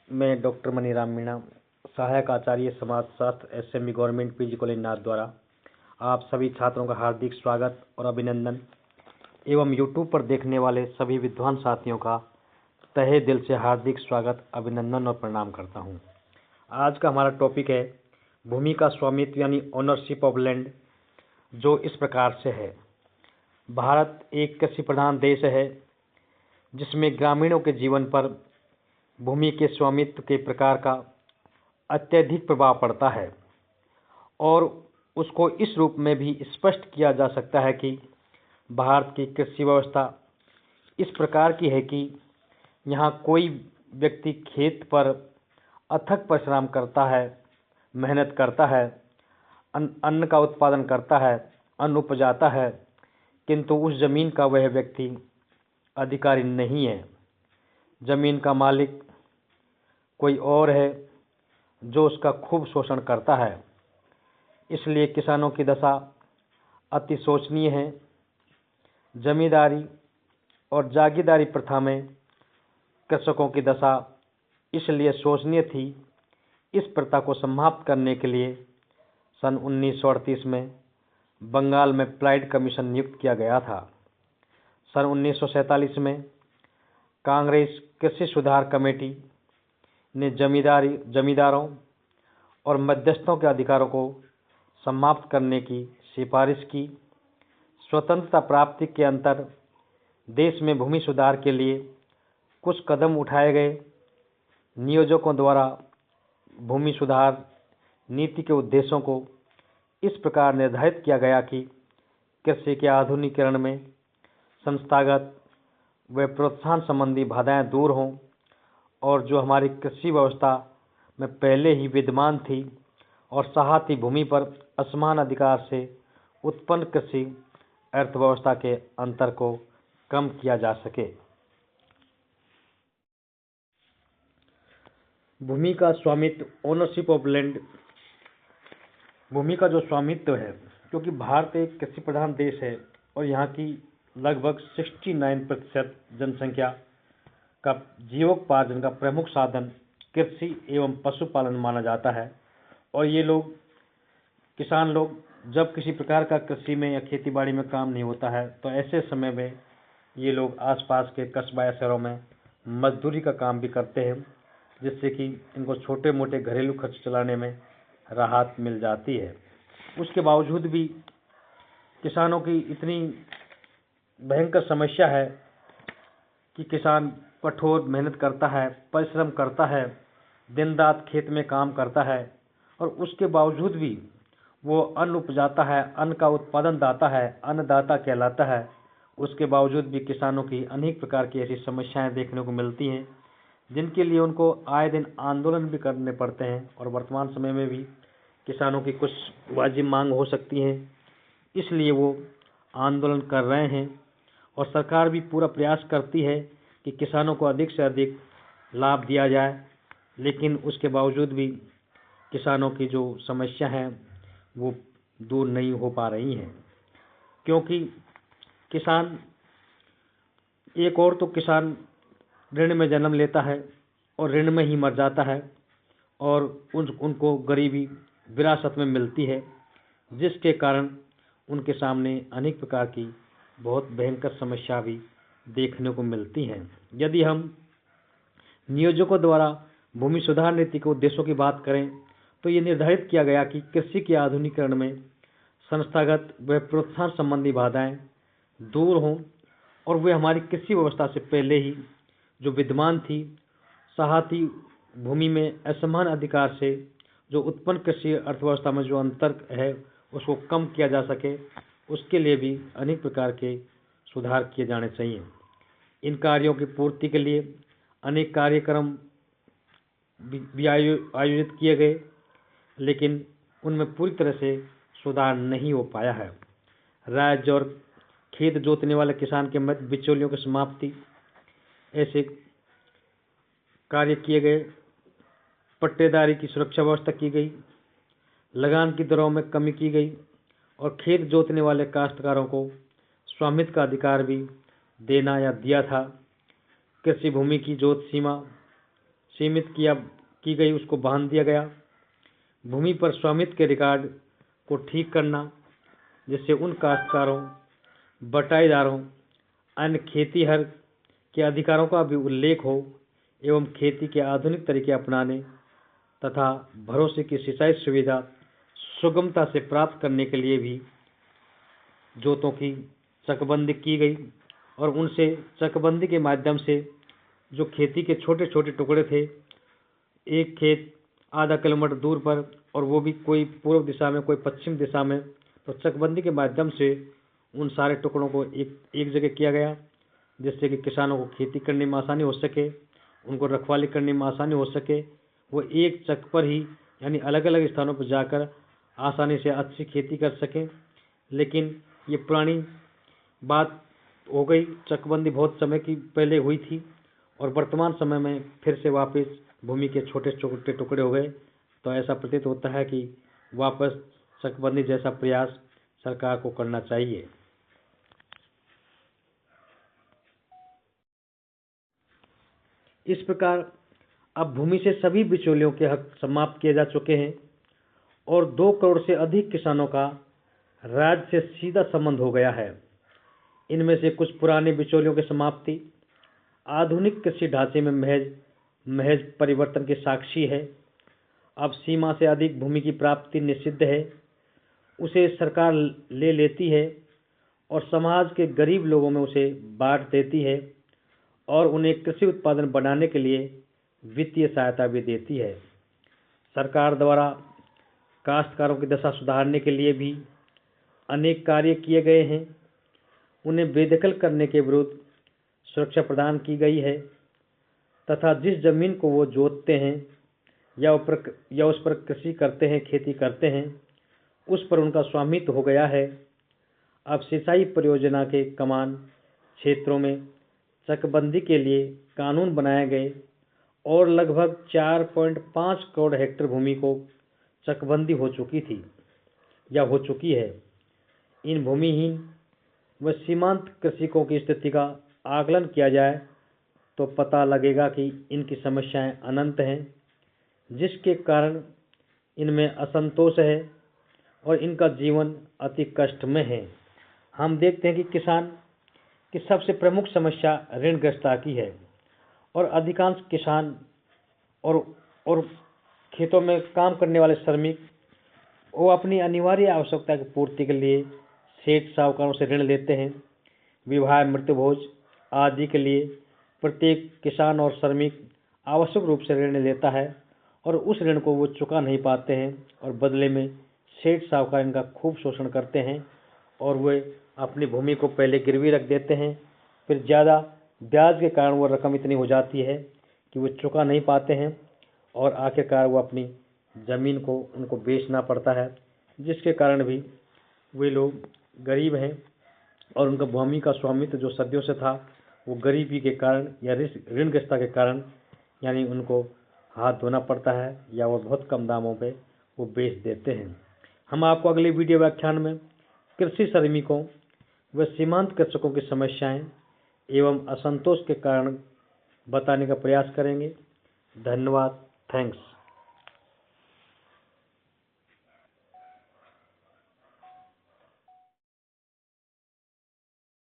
मैं डॉक्टर मनीराम मीणा, सहायक आचार्य समाजशास्त्र, एसएमबी गवर्नमेंट पीजी कॉलेज नाथ द्वारा आप सभी छात्रों का हार्दिक स्वागत और अभिनंदन एवं यूट्यूब पर देखने वाले सभी विद्वान साथियों का तहे दिल से हार्दिक स्वागत, अभिनंदन और प्रणाम करता हूं। आज का हमारा टॉपिक है भूमि का स्वामित्व यानी ओनरशिप ऑफ लैंड, जो इस प्रकार से है। भारत एक कृषि प्रधान देश है जिसमें ग्रामीणों के जीवन पर भूमि के स्वामित्व के प्रकार का अत्यधिक प्रभाव पड़ता है और उसको इस रूप में भी स्पष्ट किया जा सकता है कि भारत की कृषि व्यवस्था इस प्रकार की है कि यहाँ कोई व्यक्ति खेत पर अथक परिश्रम करता है, मेहनत करता है, अन्न का उत्पादन करता है, अन्न उपजाता है, किंतु उस जमीन का वह व्यक्ति अधिकारी नहीं है। जमीन का मालिक कोई और है जो उसका खूब शोषण करता है। इसलिए किसानों की दशा अति शोचनीय है। जमींदारी और जागीरदारी प्रथा में कृषकों की दशा इसलिए शोचनीय थी। इस प्रथा को समाप्त करने के लिए सन 1938 में बंगाल में प्लाइड कमीशन नियुक्त किया गया था। सन 1947 में कांग्रेस कृषि सुधार कमेटी ने जमींदारों और मध्यस्थों के अधिकारों को समाप्त करने की सिफारिश की। स्वतंत्रता प्राप्ति के अंतर देश में भूमि सुधार के लिए कुछ कदम उठाए गए। नियोजकों द्वारा भूमि सुधार नीति के उद्देश्यों को इस प्रकार निर्धारित किया गया कि कृषि के आधुनिकीकरण में संस्थागत व प्रोत्साहन संबंधी बाधाएं दूर हों और जो हमारी कृषि व्यवस्था में पहले ही विद्यमान थी और साथ ही भूमि पर असमान अधिकार से उत्पन्न कृषि अर्थव्यवस्था के अंतर को कम किया जा सके। भूमि का स्वामित्व, ओनरशिप ऑफ लैंड। भूमि का जो स्वामित्व है, क्योंकि भारत एक कृषि प्रधान देश है और यहाँ की लगभग 69% जनसंख्या का जीवकोपार्जन का प्रमुख साधन कृषि एवं पशुपालन माना जाता है। और ये लोग, किसान लोग, जब किसी प्रकार का कृषि में या खेतीबाड़ी में काम नहीं होता है तो ऐसे समय में ये लोग आसपास के कस्बा या शहरों में मजदूरी का काम भी करते हैं, जिससे कि इनको छोटे मोटे घरेलू खर्च चलाने में राहत मिल जाती है। उसके बावजूद भी किसानों की इतनी भयंकर समस्या है कि किसान कठोर मेहनत करता है, परिश्रम करता है, दिन रात खेत में काम करता है और उसके बावजूद भी वो अन्न उपजाता है, अन्न का उत्पादन दाता है, अन्नदाता कहलाता है। उसके बावजूद भी किसानों की अनेक प्रकार की ऐसी समस्याएं देखने को मिलती हैं जिनके लिए उनको आए दिन आंदोलन भी करने पड़ते हैं और वर्तमान समय में भी किसानों की कुछ वाजिब मांग हो सकती हैं, इसलिए वो आंदोलन कर रहे हैं। और सरकार भी पूरा प्रयास करती है कि किसानों को अधिक से अधिक लाभ दिया जाए, लेकिन उसके बावजूद भी किसानों की जो समस्या है वो दूर नहीं हो पा रही हैं। क्योंकि किसान, एक और तो किसान ऋण में जन्म लेता है और ऋण में ही मर जाता है और उनको गरीबी विरासत में मिलती है, जिसके कारण उनके सामने अनेक प्रकार की बहुत भयंकर समस्या भी देखने को मिलती हैं। यदि हम नियोजकों द्वारा भूमि सुधार नीति के उद्देश्यों की बात करें तो ये निर्धारित किया गया कि कृषि के आधुनिकीकरण में संस्थागत व प्रोत्साहन संबंधी बाधाएं दूर हों और वे हमारी कृषि व्यवस्था से पहले ही जो विद्यमान थी, साथ ही भूमि में असमान अधिकार से जो उत्पन्न कृषि अर्थव्यवस्था में जो अंतर है उसको कम किया जा सके, उसके लिए भी अनेक प्रकार के सुधार किए जाने चाहिए। इन कार्यों की पूर्ति के लिए अनेक कार्यक्रम भी आयोजित किए गए, लेकिन उनमें पूरी तरह से सुधार नहीं हो पाया है। राज्य और खेत जोतने वाले किसान के मध्य बिचौलियों की समाप्ति, ऐसे कार्य किए गए। पट्टेदारी की सुरक्षा व्यवस्था की गई, लगान की दरों में कमी की गई और खेत जोतने वाले काश्तकारों को स्वामित्व का अधिकार भी देना या दिया था। कृषि भूमि की जोत सीमा सीमित की गई उसको बांध दिया गया। भूमि पर स्वामित्व के रिकॉर्ड को ठीक करना, जिससे उन काश्तकारों, बटाईदारों, अन्य खेतीहर के अधिकारों का भी उल्लेख हो एवं खेती के आधुनिक तरीके अपनाने तथा भरोसे की सिंचाई सुविधा सुगमता से प्राप्त करने के लिए भी जोतों की चकबंदी की गई और उनसे चकबंदी के माध्यम से जो खेती के छोटे छोटे टुकड़े थे, एक खेत आधा किलोमीटर दूर पर और वो भी कोई पूर्व दिशा में कोई पश्चिम दिशा में, तो चकबंदी के माध्यम से उन सारे टुकड़ों को एक जगह किया गया, जिससे कि किसानों को खेती करने में आसानी हो सके, उनको रखवाली करने में आसानी हो सके। वो एक चक पर ही यानी अलग अलग स्थानों पर जाकर आसानी से अच्छी खेती कर सकें। लेकिन ये पुरानी बात हो गई, चकबंदी बहुत समय की पहले हुई थी और वर्तमान समय में फिर से वापस भूमि के छोटे छोटे टुकड़े हो गए। तो ऐसा प्रतीत होता है कि वापस चकबंदी जैसा प्रयास सरकार को करना चाहिए। इस प्रकार अब भूमि से सभी बिचौलियों के हक समाप्त किए जा चुके हैं और 2 करोड़ से अधिक किसानों का राज्य से सीधा संबंध हो गया है। इनमें से कुछ पुराने बिचौलियों की समाप्ति आधुनिक कृषि ढांचे में महज परिवर्तन के साक्षी है। अब सीमा से अधिक भूमि की प्राप्ति निषिद्ध है, उसे सरकार ले लेती है और समाज के गरीब लोगों में उसे बांट देती है और उन्हें कृषि उत्पादन बढ़ाने के लिए वित्तीय सहायता भी देती है। सरकार द्वारा काश्तकारों की दशा सुधारने के लिए भी अनेक कार्य किए गए हैं। उन्हें बेदखल करने के विरुद्ध सुरक्षा प्रदान की गई है तथा जिस जमीन को वो जोतते हैं या उस पर कृषि करते हैं, खेती करते हैं, उस पर उनका स्वामित्व हो गया है। अब सिंचाई परियोजना के कमान क्षेत्रों में चकबंदी के लिए कानून बनाए गए और लगभग 4.5 करोड़ हेक्टेयर भूमि को चकबंदी हो चुकी थी या हो चुकी है। इन भूमिहीन व सीमांत कृषकों की स्थिति का आकलन किया जाए तो पता लगेगा कि इनकी समस्याएं अनंत हैं, जिसके कारण इनमें असंतोष है और इनका जीवन अति कष्ट में है। हम देखते हैं कि किसान की सबसे प्रमुख समस्या ऋणग्रस्तता की है और अधिकांश किसान और खेतों में काम करने वाले श्रमिक वो अपनी अनिवार्य आवश्यकता की पूर्ति के लिए सेठ साहूकारों से ऋण लेते हैं। विवाह, मृत्युभोज आदि के लिए प्रत्येक किसान और श्रमिक आवश्यक रूप से ऋण लेता है और उस ऋण को वो चुका नहीं पाते हैं और बदले में सेठ साहूकार इनका खूब शोषण करते हैं और वे अपनी भूमि को पहले गिरवी रख देते हैं। फिर ज़्यादा ब्याज के कारण वो रकम इतनी हो जाती है कि वो चुका नहीं पाते हैं और आखिरकार वो अपनी ज़मीन को उनको बेचना पड़ता है, जिसके कारण भी वे लोग गरीब हैं और उनका भूमि का स्वामित्व जो सदियों से था वो गरीबी के कारण या ऋणग्रस्तता के कारण यानी उनको हाथ धोना पड़ता है या वो बहुत कम दामों पे वो बेच देते हैं। हम आपको अगले वीडियो व्याख्यान में कृषि श्रमिकों व सीमांत कृषकों की समस्याएं एवं असंतोष के कारण बताने का प्रयास करेंगे। धन्यवाद। थैंक्स।